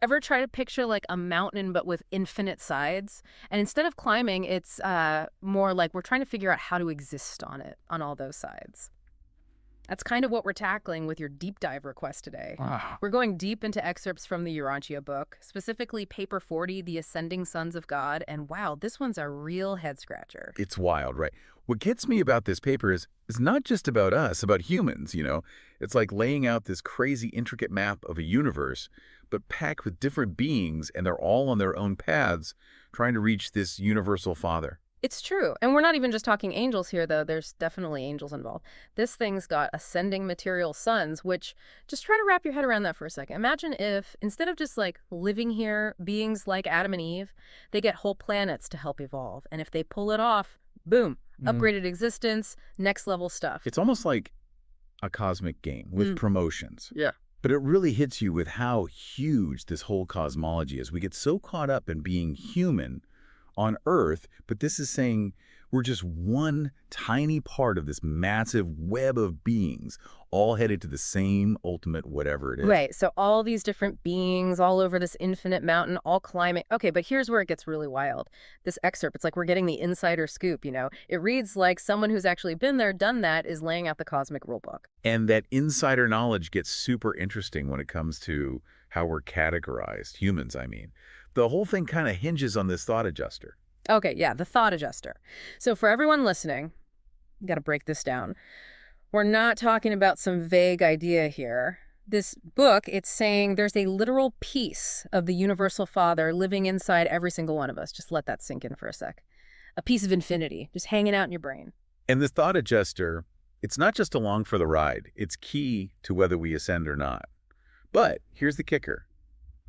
Ever try to picture like a mountain but with infinite sides? And instead of climbing, it's more like we're trying to figure out how to exist on it, on all those sides. That's kind of what we're tackling with your deep dive request today. Wow. We're going deep into excerpts from the Urantia book, specifically paper 40, The Ascending Sons of God, and wow, this one's a real head-scratcher. It's wild, right? What gets me about this paper is not just about us, about humans, you know? It's like laying out this crazy intricate map of a universe, but packed with different beings, and they're all on their own paths, trying to reach this universal father. It's true. And we're not even just talking angels here, though. There's definitely angels involved. This thing's got ascending material sons, which just try to wrap your head around that for a second. Imagine if, instead of just like living here, beings like Adam and Eve, they get whole planets to help evolve. And if they pull it off, boom, upgraded existence, next level stuff. It's almost like a cosmic game with promotions. Yeah. But it really hits you with how huge this whole cosmology is. We get so caught up in being human on Earth, but this is saying we're just one tiny part of this massive web of beings, all headed to the same ultimate whatever it is. Right, so all these different beings all over this infinite mountain, all climbing. Okay, but here's where it gets really wild. This excerpt, it's like we're getting the insider scoop, you know? It reads like someone who's actually been there, done that, is laying out the cosmic rulebook. And that insider knowledge gets super interesting when it comes to how we're categorized, humans, I mean. The whole thing kind of hinges on this thought adjuster. Okay, yeah, the thought adjuster. So for everyone listening, you got to break this down. We're not talking about some vague idea here. This book, it's saying there's a literal piece of the universal father living inside every single one of us. Just let that sink in for a sec. A piece of infinity, just hanging out in your brain. And this thought adjuster, it's not just along for the ride. It's key to whether we ascend or not. But here's the kicker.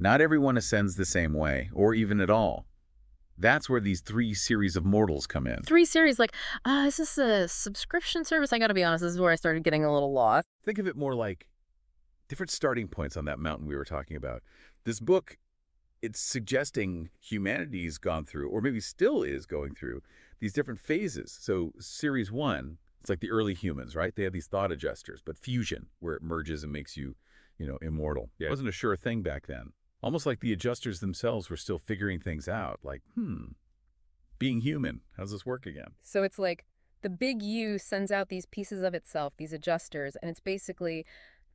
Not everyone ascends the same way, or even at all. That's where these 3 series of mortals come in. 3 series, like, is this a subscription service? I gotta be honest, this is where I started getting a little lost. Think of it more like different starting points on that mountain we were talking about. This book, it's suggesting humanity's gone through, or maybe still is going through, these different phases. So series 1, it's like the early humans, right? They have these thought adjusters, but fusion, where it merges and makes you, immortal. Yeah. It wasn't a sure thing back then. Almost like the adjusters themselves were still figuring things out, like, being human, how's this work again? So it's like the big U sends out these pieces of itself, these adjusters, and it's basically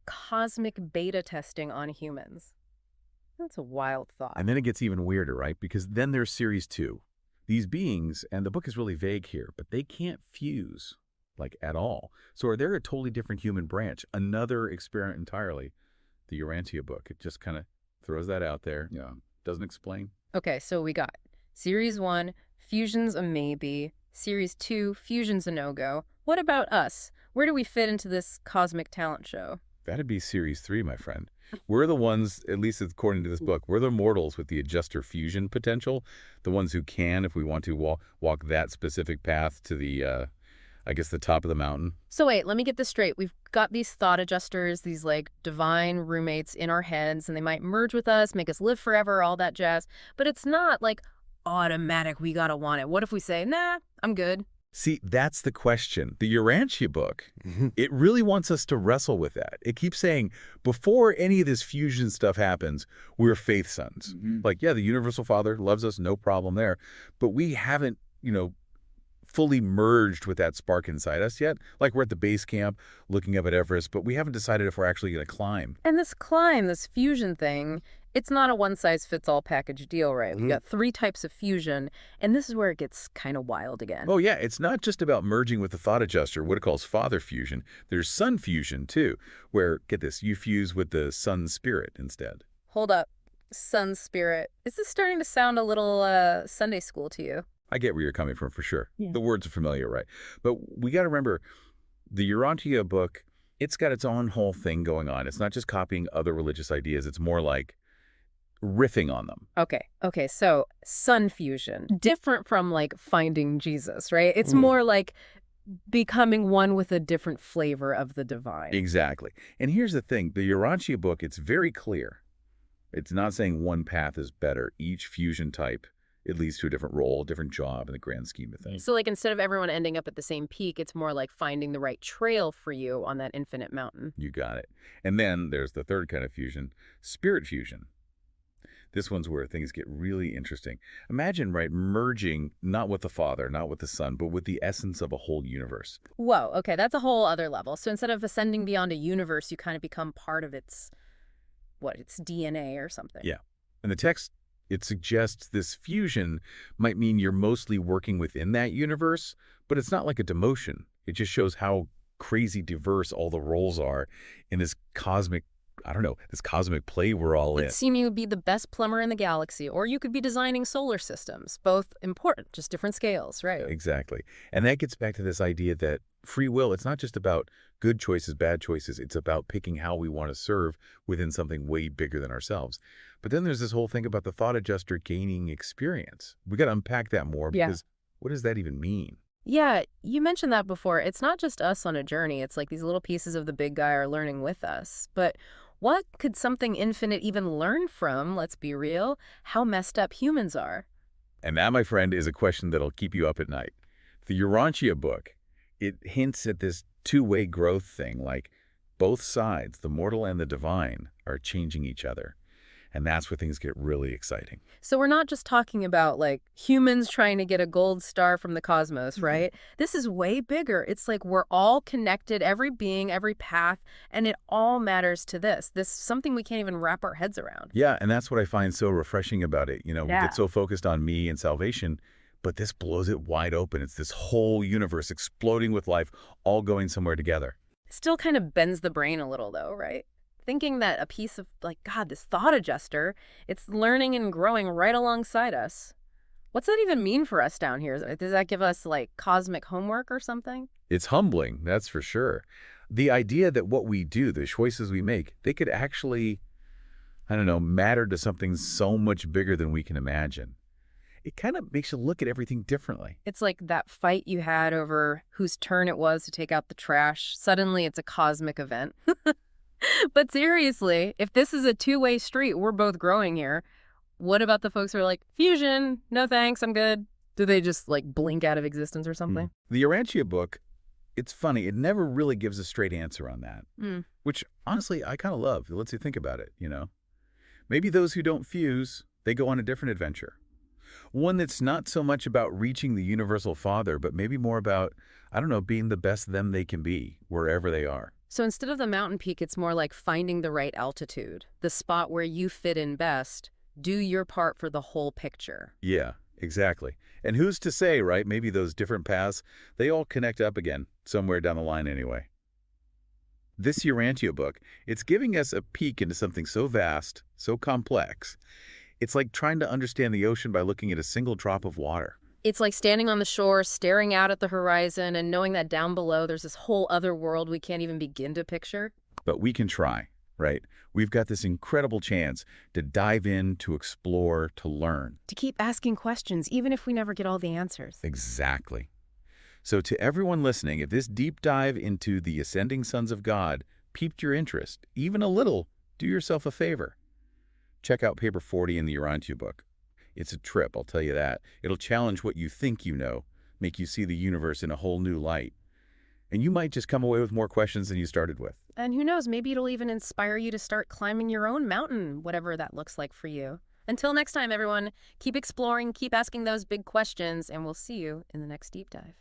cosmic beta testing on humans. That's a wild thought. And then it gets even weirder, right? Because then there's series 2. These beings, and the book is really vague here, but they can't fuse, like, at all. So are they a totally different human branch? Another experiment entirely. The Urantia book, it just kind of throws that out there. Yeah. Doesn't explain. Okay, so we got Series 1, fusion's a maybe. Series 2, fusion's a no-go. What about us? Where do we fit into this cosmic talent show? That'd be series 3, my friend. We're the ones, at least according to this book, we're the mortals with the adjuster fusion potential, the ones who can, if we want to, walk that specific path to the, the top of the mountain. So wait, let me get this straight. We've got these thought adjusters, these like divine roommates in our heads, and they might merge with us, make us live forever, all that jazz. But it's not like automatic, we gotta want it. What if we say, nah, I'm good? See, that's the question. The Urantia book, it really wants us to wrestle with that. It keeps saying, before any of this fusion stuff happens, we're faith sons. Like, yeah, the universal father loves us, no problem there. But we haven't, fully merged with that spark inside us yet. Like, we're at the base camp looking up at Everest, but we haven't decided if we're actually going to climb. And this climb, this fusion thing, it's not a one-size-fits-all package deal, right? We've got 3 types of fusion, and this is where it gets kind of wild again. Oh, yeah. It's not just about merging with the thought adjuster, what it calls father fusion. There's son fusion, too, where, get this, you fuse with the sun spirit instead. Hold up. Sun spirit. Is this starting to sound a little Sunday school to you? I get where you're coming from, for sure. Yeah. The words are familiar, right? But we got to remember, the Urantia book, it's got its own whole thing going on. It's not just copying other religious ideas. It's more like riffing on them. Okay, so sun fusion. Different from like finding Jesus, right? It's more like becoming one with a different flavor of the divine. Exactly. And here's the thing. The Urantia book, it's very clear. It's not saying one path is better. Each fusion type, it leads to a different role, a different job in the grand scheme of things. So like instead of everyone ending up at the same peak, it's more like finding the right trail for you on that infinite mountain. You got it. And then there's the third kind of fusion, spirit fusion. This one's where things get really interesting. Imagine, right, merging not with the Father, not with the Son, but with the essence of a whole universe. Whoa, okay, that's a whole other level. So instead of ascending beyond a universe, you kind of become part of its, what, its DNA or something. Yeah. And the text, it suggests this fusion might mean you're mostly working within that universe, but it's not like a demotion. It just shows how crazy diverse all the roles are in this cosmic, I don't know, this cosmic play we're all in. It seemed you would be the best plumber in the galaxy, or you could be designing solar systems. Both important, just different scales, right? Exactly. And that gets back to this idea that free will, it's not just about good choices, bad choices. It's about picking how we want to serve within something way bigger than ourselves. But then there's this whole thing about the thought adjuster gaining experience. We got to unpack that more because what does that even mean? Yeah, you mentioned that before. It's not just us on a journey. It's like these little pieces of the big guy are learning with us. But what could something infinite even learn from, let's be real, how messed up humans are? And that, my friend, is a question that'll keep you up at night. The Urantia book, it hints at this two-way growth thing, like both sides, the mortal and the divine, are changing each other. And that's where things get really exciting. So we're not just talking about, like, humans trying to get a gold star from the cosmos, right? This is way bigger. It's like we're all connected, every being, every path, and it all matters to this. This is something we can't even wrap our heads around. Yeah, and that's what I find so refreshing about it. We get so focused on me and salvation, but this blows it wide open. It's this whole universe exploding with life, all going somewhere together. Still kind of bends the brain a little, though, right? Thinking that a piece of, like, God, this thought adjuster, it's learning and growing right alongside us. What's that even mean for us down here? Does that give us, like, cosmic homework or something? It's humbling, that's for sure. The idea that what we do, the choices we make, they could actually, I don't know, matter to something so much bigger than we can imagine. It kind of makes you look at everything differently. It's like that fight you had over whose turn it was to take out the trash. Suddenly it's a cosmic event. But seriously, if this is a two-way street, we're both growing here. What about the folks who are like, fusion, no thanks, I'm good? Do they just, like, blink out of existence or something? The Urantia book, it's funny. It never really gives a straight answer on that, which honestly I kind of love. It lets you think about it. Maybe those who don't fuse, they go on a different adventure. One that's not so much about reaching the universal father, but maybe more about, I don't know, being the best them they can be, wherever they are. So instead of the mountain peak, it's more like finding the right altitude, the spot where you fit in best. Do your part for the whole picture. Yeah, exactly. And who's to say, right? Maybe those different paths, they all connect up again, somewhere down the line anyway. This Urantia book, it's giving us a peek into something so vast, so complex. It's like trying to understand the ocean by looking at a single drop of water. It's like standing on the shore, staring out at the horizon, and knowing that down below there's this whole other world we can't even begin to picture. But we can try, right? We've got this incredible chance to dive in, to explore, to learn. To keep asking questions, even if we never get all the answers. Exactly. So to everyone listening, if this deep dive into the ascending sons of God piqued your interest, even a little, do yourself a favor. Check out paper 40 in the Urantia book. It's a trip, I'll tell you that. It'll challenge what you think you know, make you see the universe in a whole new light. And you might just come away with more questions than you started with. And who knows, maybe it'll even inspire you to start climbing your own mountain, whatever that looks like for you. Until next time, everyone, keep exploring, keep asking those big questions, and we'll see you in the next deep dive.